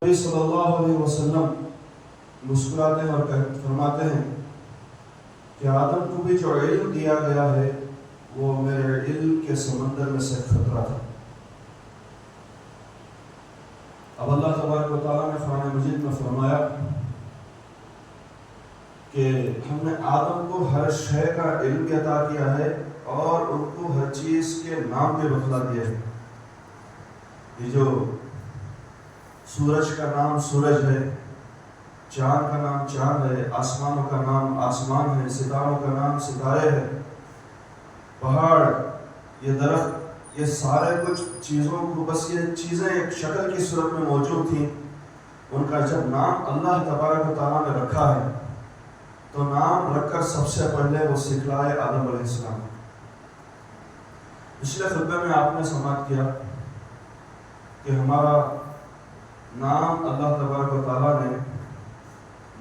نبی صلی اللہ علیہ وسلم مسکراتے ہیں اور فرماتے ہیں کہ آدم کو بھی جو علم دیا گیا ہے وہ میرے علم کے سمندر میں سے خطرہ تھا۔ اب اللہ تبارک و تعالیٰ نے قرآن مجید میں فرمایا کہ ہم نے آدم کو ہر شے کا علم بھی عطا کیا ہے اور ان کو ہر چیز کے نام بھی بتلا دیا ہے۔ یہ جو سورج کا نام سورج ہے، چاند کا نام چاند ہے، آسمانوں کا نام آسمان ہے، ستاروں کا نام ستارے ہے، پہاڑ، یہ درخت، یہ سارے کچھ چیزوں کو بس یہ چیزیں ایک شکل کی صورت میں موجود تھیں، ان کا جب نام اللہ تبارک و تعالیٰ نے رکھا ہے تو نام رکھ کر سب سے پہلے وہ سکھلائے آدم علیہ السلام۔ پچھلے خطبے میں آپ نے سماعت کیا کہ ہمارا نام اللہ تبارک و تعالیٰ نے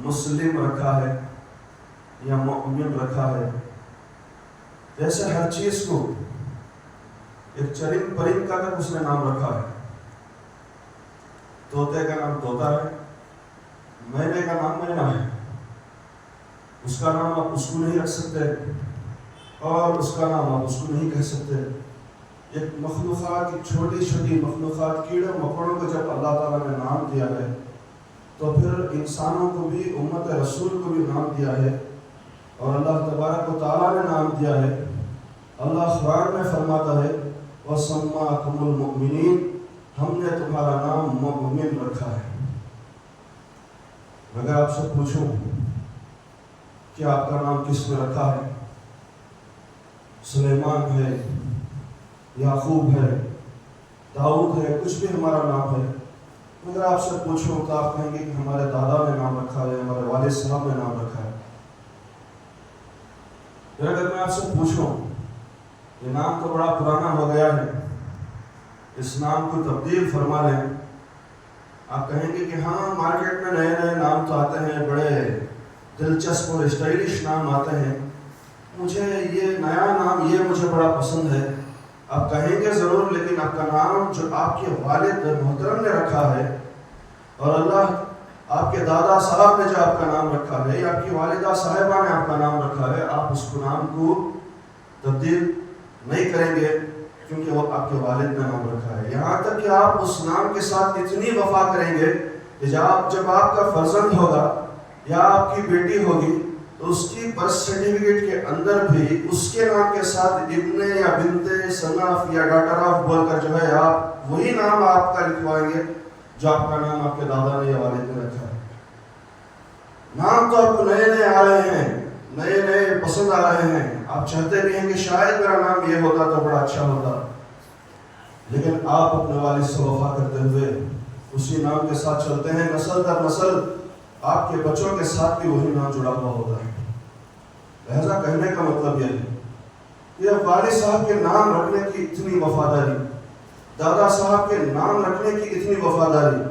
مسلم رکھا ہے یا مؤمن رکھا ہے۔ جیسے ہر چیز کو ایک چرند پرند کا تک اس نے نام رکھا ہے۔ طوطے کا نام طوطا ہے، مینے کا نام مینا ہے، اس کا نام آپ اس کو نہیں رکھ سکتے اور اس کا نام آپ اس کو نہیں کہہ سکتے۔ ایک مخلوقات، ایک چھوٹی چھوٹی مخلوقات، کیڑے مکوڑوں کو جب اللہ تعالیٰ نے نام دیا ہے تو پھر انسانوں کو بھی، امت رسول کو بھی نام دیا ہے اور اللہ تبارک و تعالیٰ نے نام دیا ہے۔ اللہ قرآن میں فرماتا ہے وَسَمَّاكُمُ الْمُؤْمِنِينَ، ہم نے تمہارا نام مومن رکھا ہے۔ اگر آپ سے پوچھوں کہ آپ کا نام کس نے رکھا ہے، سلیمان ہے، یعقوب ہے، داؤد ہے، کچھ بھی ہمارا نام ہے، اگر آپ سے پوچھوں تو آپ کہیں گے کہ ہمارے دادا نے نام رکھا ہے، ہمارے والد صاحب نے نام رکھا ہے۔ پھر اگر میں آپ سے پوچھوں یہ نام تو بڑا پرانا ہو گیا ہے، اس نام کو تبدیل فرما لیں، آپ کہیں گے کہ ہاں مارکیٹ میں نئے نئے نام تو آتے ہیں، بڑے دلچسپ اور اسٹائلش نام آتے ہیں، مجھے یہ نیا نام یہ مجھے بڑا پسند ہے۔ آپ کہیں گے ضرور، لیکن آپ کا نام جو آپ کے والد محترم نے رکھا ہے اور اللہ آپ کے دادا صاحب نے جو آپ کا نام رکھا ہے یا آپ کی والدہ صاحبہ نے آپ کا نام رکھا ہے، آپ اس کو نام کو تبدیل نہیں کریں گے کیونکہ وہ آپ کے والد نے نام رکھا ہے۔ یہاں تک کہ آپ اس نام کے ساتھ اتنی وفا کریں گے کہ جب آپ کا فرزند ہوگا یا آپ کی بیٹی ہوگی تو اس کی برتھ سرٹیفکیٹ کے اندر بھی اس کے نام کے ساتھ ابن یا بنت صنف یا ڈاٹر آف بول کر جو ہے آپ وہی نام آپ کا لکھوائیں گے جو آپ کا نام آپ کے دادا نے یا والد نے رکھا ہے۔ نام تو آپ کو نئے نئے آ رہے ہیں، نئے نئے پسند آ رہے ہیں، آپ چاہتے بھی ہیں کہ شاید میرا نام یہ ہوتا تو بڑا اچھا ہوتا، لیکن آپ اپنے والد سے وفا کرتے ہوئے اسی نام کے ساتھ چلتے ہیں، نسل در نسل آپ کے بچوں کے ساتھ بھی وہی نام جڑا ہوا ہوتا ہے۔ لہذا کہنے کا مطلب یہ ہے کہ والد صاحب کے نام رکھنے کی اتنی وفاداری، دادا صاحب کے نام رکھنے کی اتنی وفاداری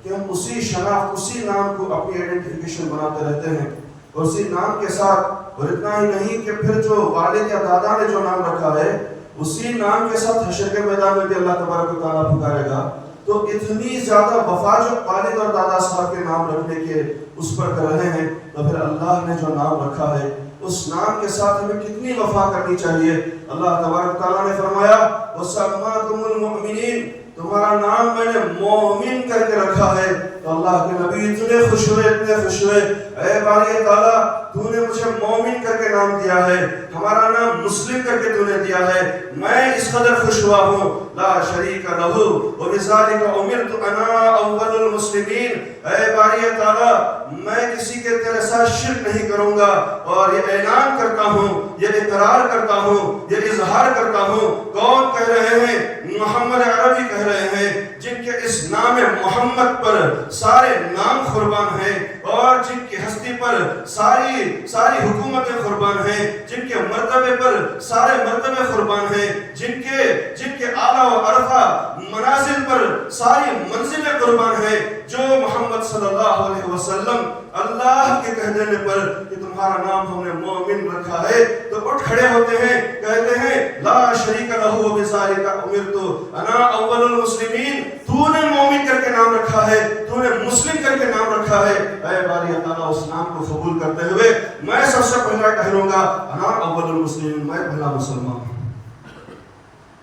کہ ہم اسی شناخت، اسی نام کو اپنی آئیڈینٹیفیکیشن بناتے رہتے ہیں اور اسی نام کے ساتھ، اور اتنا ہی نہیں کہ پھر جو والد یا دادا نے جو نام رکھا ہے اسی نام کے ساتھ حشر کے میدان میں بھی اللہ تبارک و تعالیٰ پکارے گا۔ تو اتنی زیادہ وفا جو والد اور دادا صاحب کے نام رکھنے کے اس پر کر رہے ہیں، تو پھر اللہ نے جو نام رکھا ہے اس نام کے ساتھ ہمیں کتنی وفا کرنی چاہیے۔ اللہ تبارک و تعالیٰ نے فرمایا وَسَمَّاكُمُ الْمُؤْمِنِينَ، تمہارا نام میں نے مومن کر کے رکھا ہے۔ تو اللہ کے نبی اتنے خوش ہوئے، اتنے خوش ہوئے، اے باری تعالیٰ تو نے مجھے مومن کر کے نام دیا ہے، ہمارا نام مسلم کر کے تو نے دیا ہے، میں اس قدر خوش ہوا ہوں، لا شریک لہ وبذالک امرت انا اول المسلمین۔ اے باری تعالیٰ میں کسی کے تیرے ساتھ شرک نہیں کروں گا، اور یہ اعلان کرتا ہوں، یہ اقرار کرتا ہوں، یہ اظہار کرتا ہوں۔ کون کہہ رہے ہیں؟ محمد عربی کہہ رہے ہیں، جن کے اس نام محمد پر سارے نام قربان ہیں اور جن کی ہستی پر ساری حکومتیں قربان ہیں، جن کے مرتبے پر سارے مرتبے قربان ہیں، جن کے اعلیٰ و عرفہ منازل پر ساری منزلیں قربان ہیں، جو محمد صلی اللہ علیہ وسلم اللہ کے کہہ دینے پر کہ تمہارا نام ہم نے مومن رکھا ہے تو اٹھ کھڑے ہوتے ہیں، کہتے ہیں لا شریک لہ وبذالک امرت انا اول المسلمین۔ تو نے مومن کر کے نام رکھا ہے، تو نے مسلم کر کے نام رکھا ہے، اے باری تعالیٰ اس نام کو قبول کرتے ہوئے میں سب سے پہلا ٹھہروں گا انا اول المسلمین، میں پہلا مسلمان ہوں۔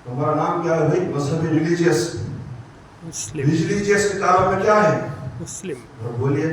تمہارا نام کیا ہے بھائی؟ مذہبی ریلیجیس کے کالم میں کیا ہے؟ مسلم۔ بولیے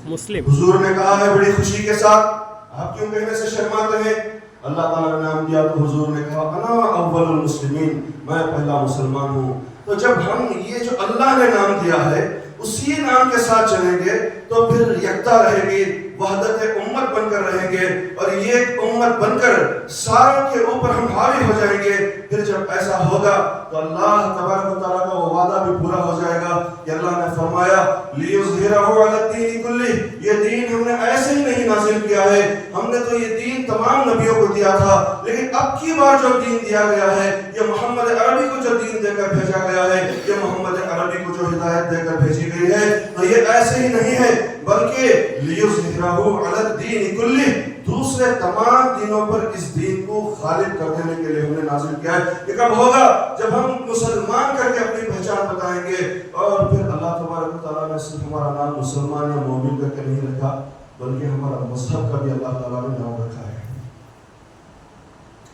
مسلم۔ حضور نے کہا ہے بڑی خوشی کے ساتھ، آپ کیوں کہنے سے شرماتے ہیں؟ اللہ تعالیٰ نے نام دیا تو حضور نے کہا انا اول المسلمین، میں پہلا مسلمان ہوں۔ تو جب ہم یہ جو اللہ نے نام دیا ہے اسی نام کے ساتھ چلیں گے تو پھر یکتا رہے گی، وحدت امت بن کر رہیں گے، اور یہ ایک امت بن کر ساروں کے اوپر ہم حاوی ہو جائیں گے۔ پھر جب ایسا ہوگا تو اللہ تبارک و تعالیٰ کا وہ وعدہ بھی پورا ہو جائے گا کہ اللہ نے فرمایا لِيُظْهِرَهُ عَلَى الدِّينِ كُلِّهِ، یہ دین ہم نے ایسے ہی نہیں نازل کیا ہے، ہم نے تو یہ دین تمام نبیوں کو دیا تھا، لیکن اب کی بار جو دین دیا گیا ہے، یہ محمد عربی کو جو دین دے کر بھیجا گیا ہے، یہ محمد عربی کو جو ہدایت دے کر بھیجی گئی ہے، تو یہ ایسے ہی نہیں ہے بلکہ لِيُظْهِرَهُ عَلَى الدِّينِ كُلِّهِ، دوسرے تمام دینوں پر اس دین کو غالب کر دینے کے لیے ہم نے نازل کیا ہے۔ یہ کب ہوگا؟ جب ہم مسلمان کر کے اپنی پہچان بتائیں گے، اور پھر اللہ تبارک و تعالیٰ نے صرف ہمارا نام مسلمان یا مومن کر کے نہیں رکھا، بلکہ ہمارا مذہب کا بھی اللہ تعالیٰ نے نام رکھا ہے۔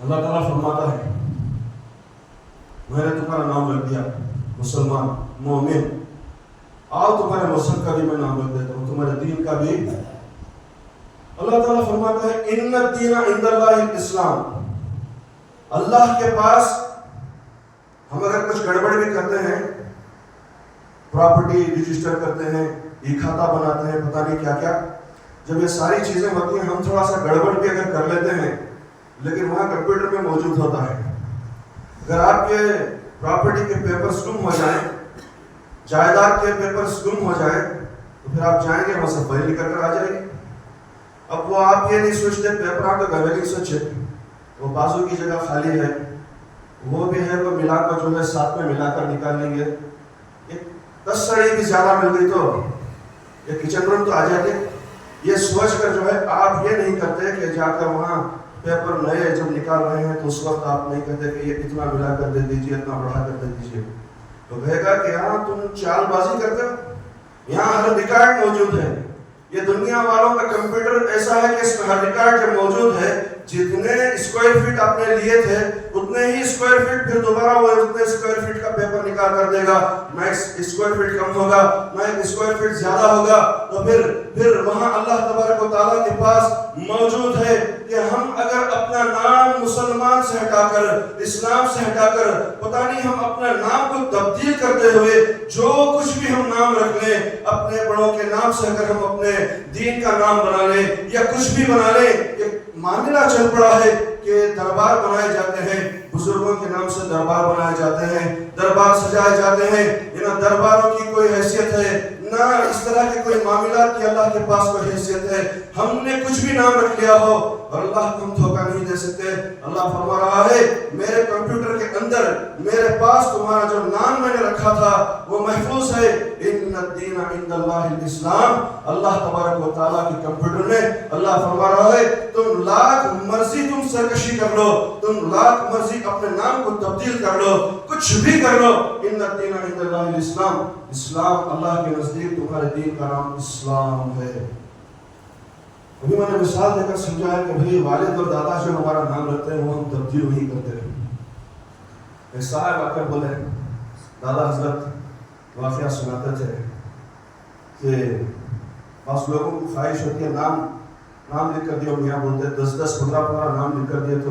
اللہ تعالیٰ فرماتا ہے میں نے تمہارا نام رکھ دیا مسلمان، مومن، آؤ تمہارے مذہب کا بھی میں نام رکھ دیتا ہوں، تمہارے دین کا بھی۔ اللہ تعالیٰ فرماتا ہے ان الدین عند اللہ الاسلام، اللہ کے پاس ہم اگر کچھ گڑبڑ بھی کرتے ہیں، پراپرٹی رجسٹر کرتے ہیں، ای کھاتا بناتے ہیں، پتہ نہیں کیا کیا، جب یہ ساری چیزیں ہوتی ہیں ہم تھوڑا سا گڑبڑ بھی اگر کر لیتے ہیں، لیکن وہاں کمپیوٹر میں موجود ہوتا ہے۔ اگر آپ کے پراپرٹی کے پیپرز گم ہو جائیں، جائیداد کے پیپرز گم ہو جائیں، تو پھر آپ جائیں گے وہاں سے فائل نکل کر آ جائے گی۔ اب وہ آپ یہ نہیں سوچتے پیپر آپ کا گھر سچ ہے، وہ بازو کی جگہ خالی ہے، وہ بھی ہے، وہ ملا کر جو ہے ساتھ میں ملا کر نکال لیں گے، 10 سڑی بھی زیادہ مل گئی تو یہ کچن روم تو آ جاتے۔ یہ سوچ کر جو ہے آپ یہ نہیں کرتے کہ جا کر وہاں پیپر نئے جب نکال رہے ہیں تو اس وقت آپ نہیں کہتے کہ یہ اتنا ملا کر دے دیجیے، اتنا بڑھا کر دے دیجیے۔ تو کہے گا کہ یہاں تم چال بازی کرتے ہو، یہاں ہر ریکارڈ موجود ہے۔ یہ دنیا والوں کا کمپیوٹر ایسا ہے کہ اس میں ہر ریکارڈ جب موجود ہے، جتنے اسکوائر فٹ آپ نے لیے تھے اتنے ہی اسکوائر فٹ پھر دوبارہ وہ اتنے اسکوائر فٹ کا پیپر نکال کر دے گا، نہ اسکوائر فٹ کم ہوگا نہ ایک اسکوائر فٹ زیادہ ہوگا۔ تو پھر وہاں اللہ تبارک و تعالیٰ کے پاس موجود ہے کہ ہم اگر اپنا نام مسلمان سے ہٹا کر، اسلام سے ہٹا کر، پتہ نہیں ہم اپنا نام کو تبدیل کرتے ہوئے جو کچھ بھی ہم نام رکھ لیں، اپنے بڑوں کے نام سے اگر ہم اپنے دین کا نام بنا لیں یا کچھ بھی بنا لیں، معاملہ چل پڑا ہے کہ دربار بنائے جاتے ہیں، بزرگوں کے نام سے دربار بنائے جاتے ہیں، دربار سجائے جاتے ہیں، ان درباروں کی کوئی حیثیت ہے نہ اس طرح کے کوئی معاملات کی اللہ کے پاس کوئی حیثیت ہے۔ ہم نے کچھ بھی نام رکھ لیا ہو اور اللہ کو ہم دھوکہ نہیں دے سکتے۔ اللہ فرما رہا ہے میرے کمپیوٹر کے اندر میرے پاس تمہارا جو نام میں نے رکھا تھا وہ محفوظ ہے۔ ان الدین عند اللہ الاسلام، اللہ تبارک و تعالیٰ کے کمپیوٹر میں اللہ فرما رہا ہے تم لاکھ مرضی تم سرکشی کر لو، تم لاکھ مرضی اپنے نام کو تبدیل کر لو، کچھ بھی کر لو، ان الدین عند اللہ الاسلام، اسلام اللہ کے نزدیک تمہارے دین کا نام اسلام ہے۔ ابھی میں نے مثال دے کر سمجھایا کہ بھئی والد اور دادا جو ہمارا نام رکھتے ہیں وہ ہم تبدیل نہیں کرتے ہیں۔ ایک صاحب آ کر بولے، دادا حضرت واقعہ سناتے تھے کہ بعض لوگوں کو خواہش ہوتی ہے نام لکھ کر دیا، میاں بولتے 10 15 نام لکھ کر دیا تو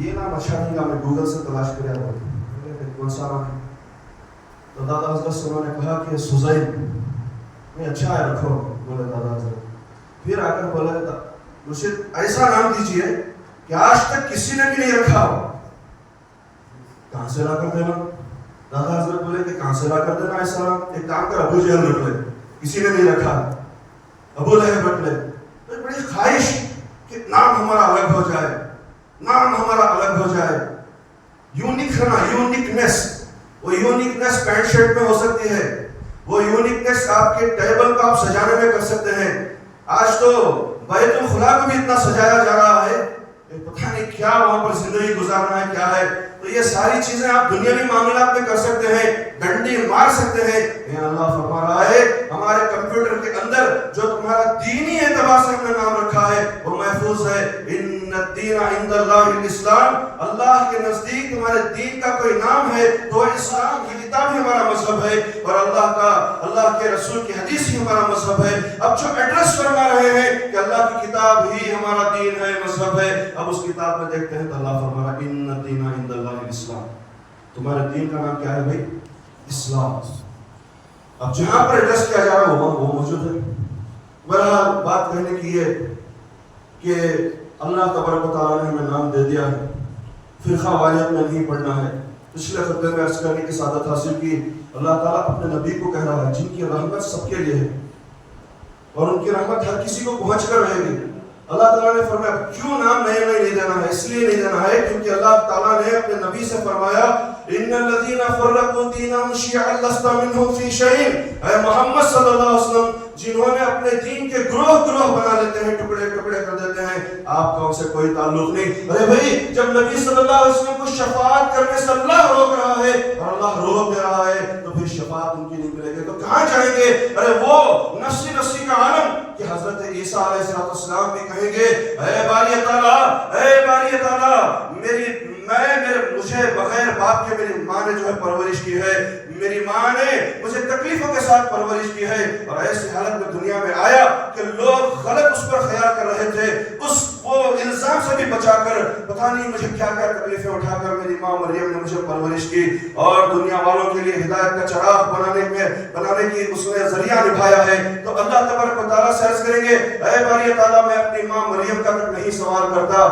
یہ نام اچھا نہیں گا، میں گوگل سے تلاش کریا بولے کون سا نام ہے؟ تو دادا حضرت سے انہوں نے کہا کہ سزیل، میں اچھا ہے رکھو، بولے دادا حضرت۔ پھر آ کر بولے مرشد ایسا نام دیجئے کہ آج تک کسی نے بھی نہیں رکھا ہو، کہاں سے لا کر دینا؟ دادا حضرت بولے کہ کہاں سے لا کر دینا ایسا نام؟ ایک کام کر ابو جہل رکھ لے، کسی نے نہیں رکھا، ابو لہب رکھ لے۔ بڑی خواہش کہ نام ہمارا الگ ہو جائے، نام ہمارا الگ ہو جائے، یونیک رہنا، یونیکنیس۔ وہ یونیکنیس پینٹ شرٹ میں ہو سکتی ہے، وہ یونیکنیس آپ کے ٹیبل کو آپ سجانے میں کر سکتے ہیں۔ آج تو بیت الخلا کو بھی اتنا سجایا جا رہا ہے پتہ نہیں کیا وہاں پر زندگی گزارنا ہے کیا ہے۔ تو یہ ساری چیزیں آپ دنیاوی معاملات میں کر سکتے ہیں، ڈنڈی مار سکتے ہیں۔ اللہ فرما رہا ہے جو تمہارا دینی اعتبار سے ہم نے نام رکھا ہے وہ محفوظ ہے. ان الدین عند اللہ الاسلام، اللہ کے نزدیک تمہارے دین کا کوئی نام ہے تو اسلام کی کتاب ہی ہمارا مذہب ہے اور اللہ کے رسول کی حدیث ہی ہمارا مذہب ہے. اب جو ایڈریس فرما رہے ہیں کہ اللہ کی کتاب ہی ہمارا دین ہے، مذہب ہے، اب اس کتاب میں دیکھتے ہیں تو اللہ فرما رہا ہے ان الدین عند اللہ الاسلام، تمہارے دین کا نام کیا ہے بھائی؟ اسلام. اب جہاں پر ایڈریس کیا جا رہا ہے وہ موجود ہے. بہرحال بات کہنے کی یہ کہ اللہ تبارک و تعالیٰ نے ہمیں نام دے دیا ہے، فرقہ واریت میں نہیں پڑھنا ہے. پچھلے خطبے میں عرض کرنے کی سعادت حاصل کی، اللہ تعالیٰ اپنے نبی کو کہہ رہا ہے جن کی رحمت سب کے لیے ہے اور ان کی رحمت ہر کسی کو پہنچ کر رہے گی. اللہ تعالیٰ نے فرمایا کیوں نام نئے نہیں دینا ہے؟ اس لیے نہیں دینا ہے کیونکہ اللہ تعالیٰ نے اپنے نبی سے فرمایا ان الذین فرقوا دینہم شیعا لست منہم فی شیء، اے محمد صلی اللہ علیہ وسلم جنہوں نے اپنے دین کے گروہ بنا لیتے ہیں، ٹکڑے کر دیتے ہیں، آپ کا ان سے کوئی تعلق نہیں. ارے بھائی جب نبی صلی اللہ علیہ وسلم کو شفاعت کرنے سے اللہ روک رہا ہے اور اللہ روک دے رہا ہے تو پھر شفاعت ان کی نہیں ملے گی تو کہاں جائیں گے؟ ارے وہ نفسی کا عالم کہ حضرت عیسیٰ علیہ السلام بھی کہیں گے اے باری تعالیٰ مجھے بغیر باپ کے میری ماں نے جو ہے پرورش کی ہے، میری ماں نے مجھے تکلیفوں کے ساتھ پرورش کی ہے اور ایسی حالت میں دنیا میں آیا کہ لوگ غلط اس پر خیال کر رہے تھے، وہ الزام سے بھی بچا کر پتہ نہیں مجھے کیا تکلیفیں اٹھا کر میری ماں مریم نے مجھے پرورش کی اور دنیا والوں کے لیے ہدایت کا چراغ بنانے کی اس نے ذریعہ نبھایا ہے. تو اللہ تبارک و تعالیٰ سے عرض کریں گے اے باری تعالیٰ میں اپنی ماں مریم کا تک نہیں سوال کرتا،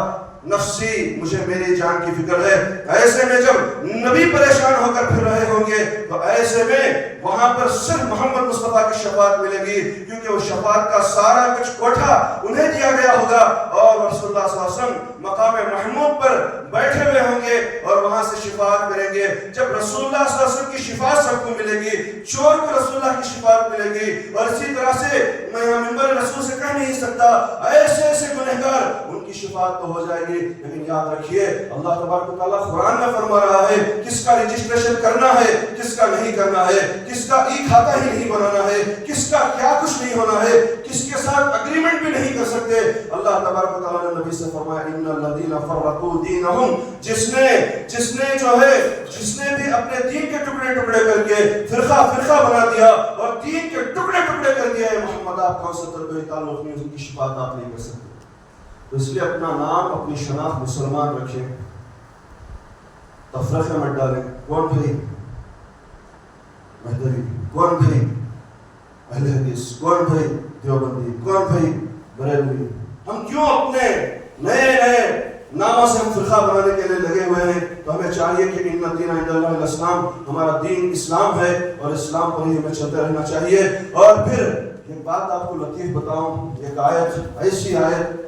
نفسی مجھے میری جان کی فکر ہے. ایسے میں جب نبی پریشان ہو کر پھر رہے ہوں گے تو ایسے میں وہاں پر صرف محمد مصطفیٰ کی شفاعت ملے گی کیونکہ وہ شفاعت کا سارا کچھ کوٹھا انہیں دیا گیا ہوگا اور رسول اللہ صلی اللہ علیہ وسلم مقام محمود پر بیٹھے ہوئے ہوں گے اور وہاں سے شفاعت کریں گے. جب رسول اللہ صلی اللہ علیہ وسلم کی شفاعت سب کو ملے گی، چور کو رسول اللہ کی شفاعت ملے گی اور اسی طرح سے میں یہاں منبر رسول سے کہہ نہیں سکتا ایسے گنہگار ان کی شفاعت تو ہو جائے گی. لیکن یاد رکھیے اللہ تبارک و تعالیٰ قرآن میں فرما رہا ہے کس کا رجسٹریشن کرنا ہے، کس کا نہیں کرنا ہے، کس کا ای کھاتا ہی نہیں بنانا ہے، کس کا کیا کچھ نہیں ہونا ہے، کس کے ساتھ اگریمنٹ بھی نہیں کر سکتے. اللہ تبارک و تعالیٰ نے نبی سے فرمایا ان الذین فرقوا دینہم، جس نے بھی اپنے دین کے ٹکڑے کر کے فرقہ بنا دیا اور دین کے ٹکڑے کر دیا ہے محمد آپ کا سے کوئی تعلق نہیں، ان کی شفاعت آپ نہیں کر سکتے. تو اس لیے اپنا نام اپنی شناخت مسلمان رکھیں، تفرقے مت ڈالیں. کون بھائی مہدوی، کون بھائی اہل حدیث، کون بھائی دیوبندی، کون بھائی بریلوی. ہم کیوں اپنے نئے ناموں سے ہم فرقہ بنانے کے لیے لگے ہوئے ہیں؟ تو ہمیں چاہیے کہ ان الدین عند اللہ الاسلام، ہمارا دین اسلام ہے اور اسلام پر ہی ہمیں چلتے رہنا چاہیے. اور پھر ایک بات آپ کو لطیف بتاؤں، ایک آیت ایسی آیت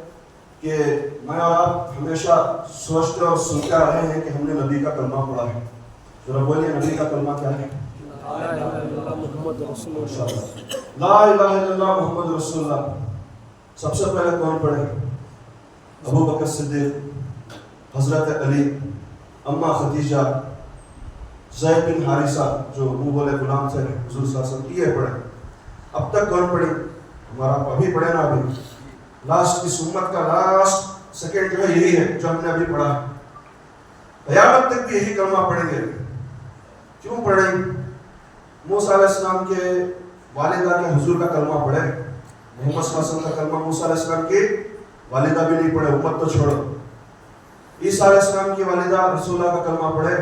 کہ میں اور آپ ہمیشہ سوچتے اور سنتے رہے ہیں کہ ہم نے نبی کا کلمہ پڑھا ہے. ذرا بولیے نبی کا کلمہ کیا ہے؟ لا الہ الا اللہ محمد رسول اللہ. لا الہ الا اللہ محمد رسول اللہ. سب سے پہلے کون پڑھے؟ ابو بکر صدیق، حضرت علی، اماں خدیجہ، زید بن حارثہ جو منہ بولے غلام تھے حضور صلی اللہ علیہ وسلم، یہ پڑھے. اب تک کون پڑھے؟ ہمارا ابھی پڑھے نا، ابھی لاسٹ اس امت کا لاسٹ سیکنڈ جو ہے یہی ہے جو ہم نے ابھی پڑھا. قیامت تک بھی یہی کلمہ پڑھیں گے. کیوں پڑھیں؟ موسیٰ علیہ السلام کے والدہ کے حضور کا کلمہ پڑھے، محمد صلی اللہ علیہ وسلم کا کلمہ موسیٰ علیہ السلام کی والدہ بھی نہیں پڑھے، امت تو چھوڑو. عیسیٰ علیہ السلام کی والدہ رسول اللہ کا کلمہ پڑھے،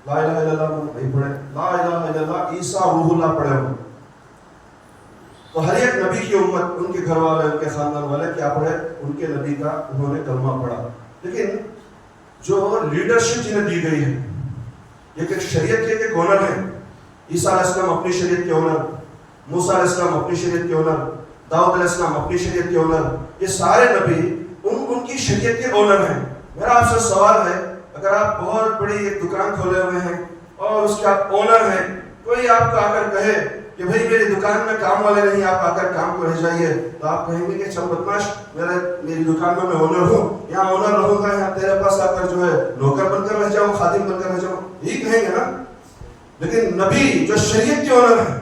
لا الہ الا اللہ نہیں پڑھے. لا الہ الا اللہ عیسیٰ روح اللہ پڑھے ہو. تو ہر ایک نبی کی امت، ان کے گھر والے، ان کے خاندان والے کیا پڑھے؟ ان کے نبی کا انہوں نے کلمہ پڑھا. لیکن جو لیڈرشپ جنہیں دی گئی ہے، یہ شریعت کے ایک اونر ہیں. عیسیٰ علیہ السلام اپنی شریعت کے اونر، موسیٰ علیہ السلام اپنی شریعت کے اونر، داؤد علیہ السلام اپنی شریعت کے اونر. یہ سارے نبی ان کی شریعت کے اونر ہیں. میرا آپ سے سوال ہے، اگر آپ بہت بڑی ایک دکان کھولے ہوئے ہیں اور اس کے آپ اونر ہیں، کوئی آپ کو آ کر کہے کہ بھئی میری دکان میں کام والے نہیں، آپ آ کر کام کو رہ جائیے، تو آپ کہیں گے کہ چل بدماش، میری دکان میں اونر ہوں، یہاں اونر رہوں گا، یہاں تیرے پاس آ کر جو ہے نوکر بن کر رہ جاؤں، خادم بن کر رہ جاؤں، یہی کہیں گے نا. لیکن نبی جو شریعت کے اونر ہیں،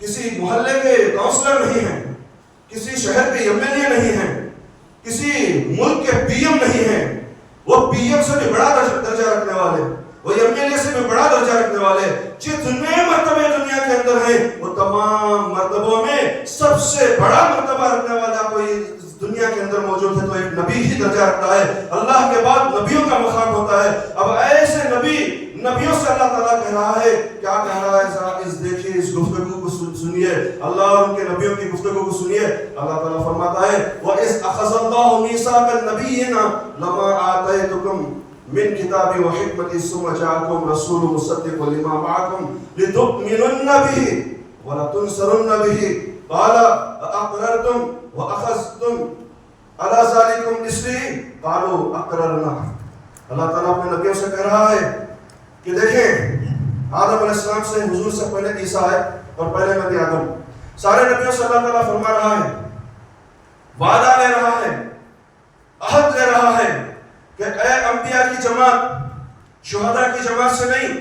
کسی محلے کے کاؤنسلر نہیں ہیں، کسی شہر کے MLA نہیں ہیں, کسی ملک کے PM نہیں ہیں, وہ PM سے بھی بڑا درجہ رکھنے والے, وہ MLA سے بھی بڑا درجہ رکھنے والے, جتنے مرتبے دنیا کے اندر ہیں وہ تمام مرتبوں میں سب سے بڑا مرتبہ رکھنے والا کوئی دنیا کے اندر موجود ہے تو ایک نبی ہی درجہ رکھتا ہے. اللہ کے بعد نبیوں کا مقام ہوتا ہے. اب ایسے نبیوں سے اللہ تعالیٰ کہہ رہا ہے, کیا کہہ رہا ہے ذرا اس دیکھیے, اس گفتگو کو سنیے, اللہ اور ان کے نبیوں کی گفتگو کو سنیے. اللہ تعالیٰ فرماتا ہے وَإِذْ أَخَذَ اللَّهُ مِيثَاقَ النَّبِيِّينَ لَمَا آتَيْتُكُم مِّن كِتَابٍ وَحِكْمَةٍ ثُمَّ جَاءَكُمْ رَسُولٌ مُصَدِّقٌ لِّمَا مَعَكُمْ لِتُؤْمِنُنَّ بِهِ وَلَتُنصِرُنَّ بِهِ قَالَ أَأَقْرَرْتُمْ وَأَخَذْتُمْ عَلَىٰ ذَلِكُمْ إِصْرِي قَالُوا أَقْرَرْنَا. اللہ تعالیٰ اپنے نبیوں سے کہہ رہا ہے کہ دیکھیں آدم علیہ السلام سے حضور سے پہلے عیسیٰ ہے اور پہلے نبی آدم, سارے نبیوں سے اللہ تعالیٰ فرما رہا ہے, وعدہ لے رہا ہے, عہد لے رہا ہے کہ اے انبیاء کی جماعت, شہداء کی جماعت سے نہیں,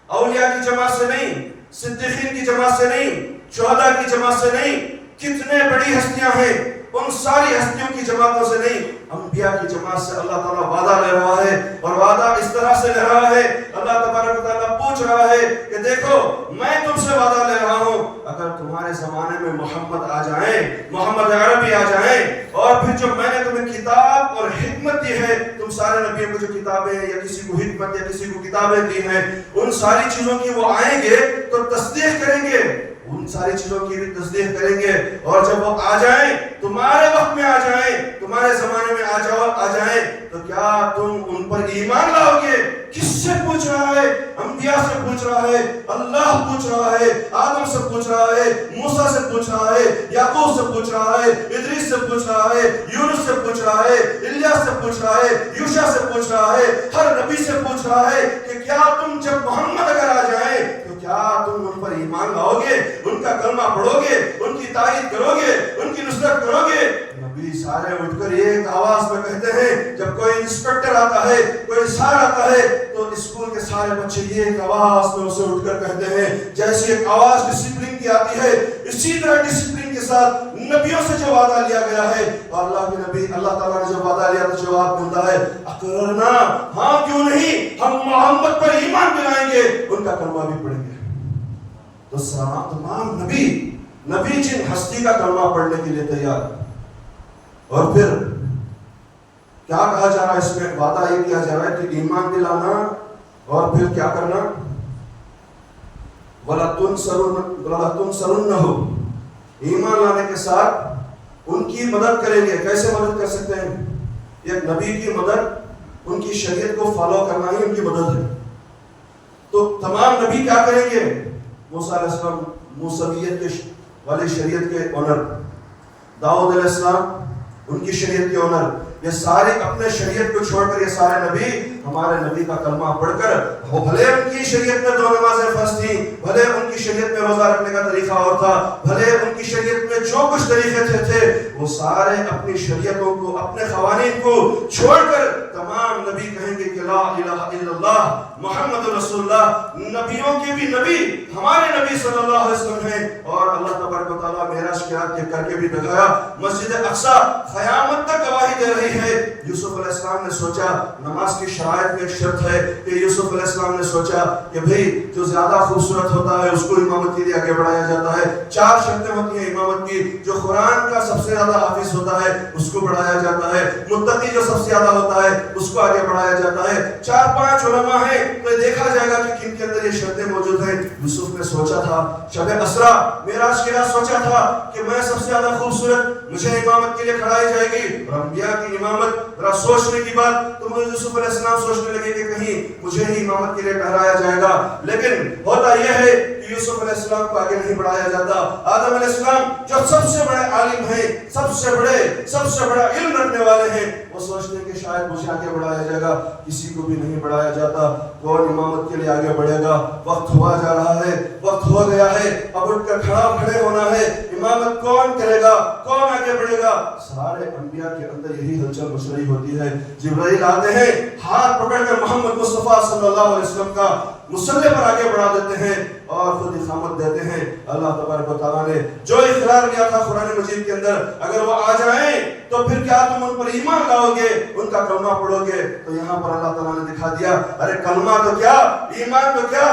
اولیاء کی جماعت سے نہیں, صدیقین کی جماعت سے نہیں, شہداء کی جماعت سے نہیں, کتنے بڑی ہستیاں ہیں ان ساری ہستیوں کی جماعتوں سے نہیں, انبیاء کی جماعت سے اللہ تعالیٰ وعدہ لے رہا ہے. اور وعدہ اس طرح سے لے رہا ہے, اللہ تبارک و تعالیٰ پوچھ رہا ہے کہ دیکھو میں تم سے وعدہ لے رہا ہوں, اگر تمہارے زمانے میں محمد آ جائیں, محمد عربی آ جائیں, اور پھر جو میں نے تمہیں کتاب اور حکمت دی ہے, تم سارے نبیوں کو جو کتابیں یا کسی کو حکمت یا کسی کو کتابیں دی ہیں, ان ساری چیزوں کی وہ آئیں گے تو تصدیق کریں گے, ان ساری چیزوں کی بھی تصدیق کریں گے. اور جب وہ آ جائیں, تمہارے وقت میں آ جائیں, تمہارے زمانے میں آ جائیں, تو کیا تم ان پر ایمان لاؤ گے؟ کس سے پوچھ رہا ہے؟ انبیاء سے پوچھ رہا ہے, اللہ پوچھ رہا ہے, آدم سے پوچھ رہا ہے, موسیٰ سے پوچھ رہا ہے, یعقوب سے پوچھ رہا ہے, ادریس سے پوچھ رہا ہے, یونس سے پوچھ رہا ہے, الیاس سے پوچھ رہا ہے, یوشع سے پوچھ رہا ہے, ہر نبی سے پوچھ رہا ہے کہ کیا تم جب محمد اگر آ جائیں تو کیا تم ان پر ایمان لاؤ گے, ان کا کلمہ پڑھو گے, ان کی تائید کرو گے, ان کی نصرت کرو گے؟ نبی سارے اٹھ کر ایک آواز میں کہتے ہیں, جب کوئی انسپیکٹر آتا ہے, کوئی سار آتا ہے, تو اسکول کے سارے بچے ایک آواز میں اسے اٹھ کر کہتے ہیں, جیسی ایک آواز ڈسپلن کی آتی ہے, اسی طرح ڈسپلن کے ساتھ نبیوں سے جو وعدہ لیا گیا ہے, اور اللہ کے نبی اللہ تعالیٰ نے جو وعدہ لیا تو جواب ملتا ہے اقررنا, ہاں کیوں نہیں, ہم محمد پر ایمان لائیں گے, ان کا کلمہ بھی پڑھیں گے. تو تمام نبی جن ہستی کا کلمہ پڑھنے کے لیے تیار. اور پھر کیا کہا جا رہا ہے اس میں؟ وعدہ یہ کیا جا رہا ہے کہ ایمان دلانا اور پھر کیا کرنا, وَلَا تُنْصَرُنَّهُ, ایمان لانے کے ساتھ ان کی مدد کریں گے. کیسے مدد کر سکتے ہیں؟ ایک نبی کی مدد ان کی شریعت کو فالو کرنا ہی ان کی مدد ہے. تو تمام نبی کیا کریں گے؟ موسیٰ علیہ السلام موسویت کے والی شریعت کے اونر, داؤد علیہ السلام ان کی شریعت کے اونر, یہ سارے اپنے شریعت کو چھوڑ کر یہ سارے نبی ہمارے نبی کا کلمہ پڑھ کر, بھلے ان کی شریعت میں 2 نمازیں فرض تھیں, بھلے ان کی شریعت میں روزہ رکھنے کا طریقہ اور تھا, بھلے ان کی شریعت میں جو کچھ طریقے تھے, وہ سارے اپنی شریعتوں کو, اپنے قوانین کو چھوڑ کر تمام نبی کہیں گے کہ لا الہ الا اللہ محمد رسول اللہ. نبیوں کے بھی نبی ہمارے نبی صلی اللہ علیہ وسلم ہیں. اور اللہ تبارک و تعالیٰ معراج کی رات کر کے بھی دکھایا, مسجد اقصی قیامت تک گواہی دے رہی ہے. یوسف علیہ السلام نے سوچا, نماز کی شرائط میں ایک شرط ہے کہ یوسف علیہ السلام نے سوچا کہ بھئی جو زیادہ خوبصورت ہوتا ہے اس کو امامت کے لیے آگے بڑھایا جاتا ہے. 4 شرطیں ہوتی ہیں امامت کی, جو قرآن کا سب سے زیادہ حافظ ہوتا ہے اس کو بڑھایا جاتا ہے, متقی جو سب سے زیادہ ہوتا ہے اس کو آگے بڑھایا جاتا ہے. 4-5 علماء ہیں تو دیکھا جائے گا کہ کن کے اندر یہ شرطیں موجود ہیں. یوسف نے سوچا تھا شب اسرا معراج کی رات سوچا تھا کہ میں سب سے زیادہ خوبصورت, مجھے امامت کے لیے کھڑائی جائے گی. اور انبیاء کی امامت ذرا سوچنے کی بات, تو مجھے یوسف علیہ السلام سوچنے لگے کہ کہیں مجھے ہی امامت کے لیے ٹھہرایا جائے گا. لیکن ہوتا یہ ہے کہ یوسف علیہ السلام کو آگے نہیں بڑھایا جاتا. آدم علیہ السلام جو سب سے بڑے عالم ہیں, سب سے بڑا علم رکھنے والے ہیں, وہ سوچتے ہیں کہ شاید مجھے آگے بڑھایا جائے گا, کسی کو بھی نہیں بڑھایا جاتا. کون امامت کے لیے آگے بڑھے گا؟ وقت ہوا جا رہا ہے, وقت ہو گیا ہے, اب اٹھ کر کھڑے ہونا ہے. امامت کون کرے گا, کون آگے بڑھے گا؟ سارے انبیاء کے اندر یہی ہلچل مچ رہی ہوتی ہے. جبرائیل آتے ہیں, ہاتھ پکڑ کر محمد مصطفیٰ صلی اللہ علیہ وسلم کا مصلی پر آگے بڑھا دیتے ہیں. اور خود اقامت دیتے ہیں۔ اللہ تبارک و تعالیٰ نے جو اقرار کیا تھا قرآن مجید کے اندر، اگر وہ آ جائیں تو پھر کیا تم ان پر ایمان لاؤ گے، ان کا کلمہ پڑھو گے؟ تو یہاں پر اللہ تعالیٰ نے دکھا دیا، ارے کلمہ تو کیا، ایمان تو کیا،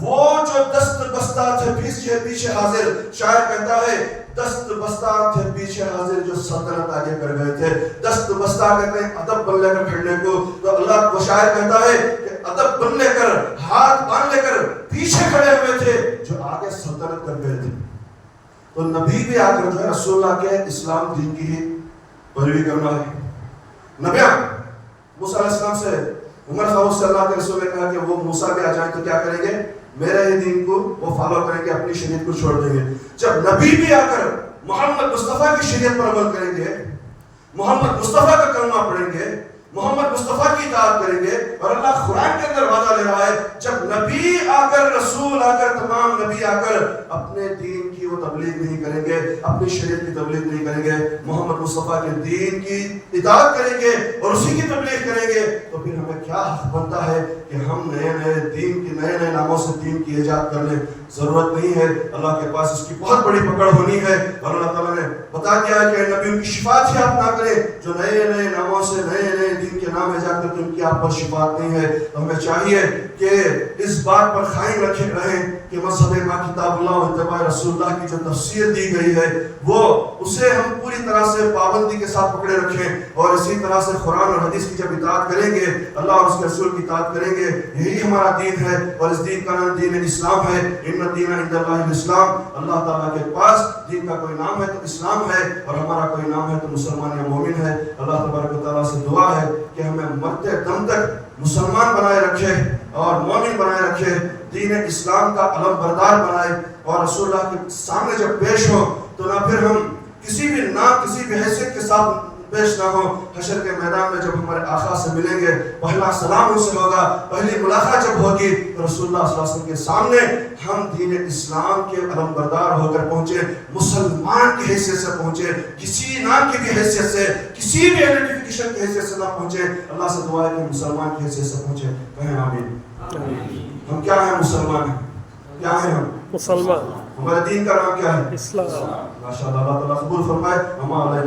وہ جو دست بستہ تھے پیچھے حاضر، شاعر کہتا ہے دست بستہ تھے پیچھے حاضر جو سلطنت آگے کر گئے تھے۔ دست بستہ کہتے ہیں ادب بن لے کر کھڑنے کو، تو اللہ کو شاعر کہتا ہے کہ ادب بن لے کر، ہاتھ باندھ لے کر پیچھے کھڑے ہوئے تھے جو آگے سلطنت کر گئے تھے۔ تو نبی بھی آ کر جو ہے رسول اللہ کے اسلام دین کی ہی پیروی کرنا ہے۔ نبیاں موسیٰ علیہ السلام سے عمر فاروق صلی اللہ کے رسول نے کہا کہ وہ موسیٰ بھی آ جائیں تو کیا کریں گے، میرے ہی دین کو وہ فالو کریں گے، اپنی شریعت کو چھوڑ دیں گے۔ جب نبی بھی آ کر محمد مصطفیٰ کی شریعت پر عمل کریں گے، محمد مصطفیٰ کا کلمہ پڑھیں گے، محمد مصطفیٰ کی اطاعت کریں گے، اور اللہ قرآن کے اندر وعدہ لے رہا ہے جب نبی آ کر، رسول آ کر، تمام نبی آ کر اپنے دین کی وہ تبلیغ نہیں کریں گے، اپنی شریعت کی تبلیغ نہیں کریں گے، محمد مصطفیٰ کے دین کی اطاعت کریں گے اور اسی کی تبلیغ کریں گے، تو پھر ہمیں کیا حق بنتا ہے کہ ہم نئے دین کی نئے ناموں سے دین کی ایجاد کر لیں؟ ضرورت نہیں ہے، اللہ کے پاس اس کی بہت بڑی پکڑ ہونی ہے، اور اللہ تعالیٰ نے بتا دیا ہے کہ نبی ان کی شفاعت ہی آپ نہ کریں جو نئے ناموں سے نئے دین کے نام ایجاد کرتے ان کی آپ پر شفاعت نہیں ہے۔ تو ہمیں چاہیے کہ اس بات پر قائم رہیں کہ مذہب ما کتاب اللہ و اتباع رسول اللہ کی جو تفسیر دی گئی ہے وہ اسے ہم پوری طرح سے پابندی کے ساتھ پکڑے رکھیں، اور اسی طرح سے قرآن اور حدیث کی جب اطاعت کریں گے، اللہ اور اس کے رسول کی اطاعت کریں گے، یہی ہمارا دین ہے، اور اس دین کا نام دین اسلام ہے۔ ان الدین عند اللہ الاسلام، اللہ تعالیٰ کے پاس دین کا کوئی نام ہے تو اسلام ہے، اور ہمارا کوئی نام ہے تو مسلمان یا مومن ہے۔ اللہ تبارک و تعالیٰ سے دعا ہے کہ ہمیں مرتے دم تک مسلمان بنائے رکھے اور مومن بنائے رکھے، دین اسلام کا علم بردار بنائے، اور رسول اللہ کے سامنے جب پیش ہو تو نہ پھر ہم کسی بھی حیثیت کے ساتھ پیش نہ ہو۔ حشر کے میدان میں جب ہمارے آقا سے ملیں گے، پہلا سلام ان سے ہوگا، پہلی ملاقات جب ہوگی تو رسول اللہ صلی اللہ علیہ وسلم کے سامنے ہم دین اسلام کے علم بردار ہو کر پہنچے، مسلمان کی حیثیت سے پہنچے، کسی نام کی بھی حیثیت سے، کسی بھی آئیڈینٹیفیکیشن کی حیثیت سے نہ پہنچے۔ اللہ سے دعا ہے کہ مسلمان کی حیثیت سے پہنچے، کہیں آمین۔ ہم کیا ہیں؟ مسلمان ہیں۔ کیا ہیں ہم؟ مسلمان۔ ہمارے دین کا نام کیا ہے؟ اسلام۔ ماشاءاللہ، اللہ تعالیٰ قبول فرمائے۔ ہم علیہ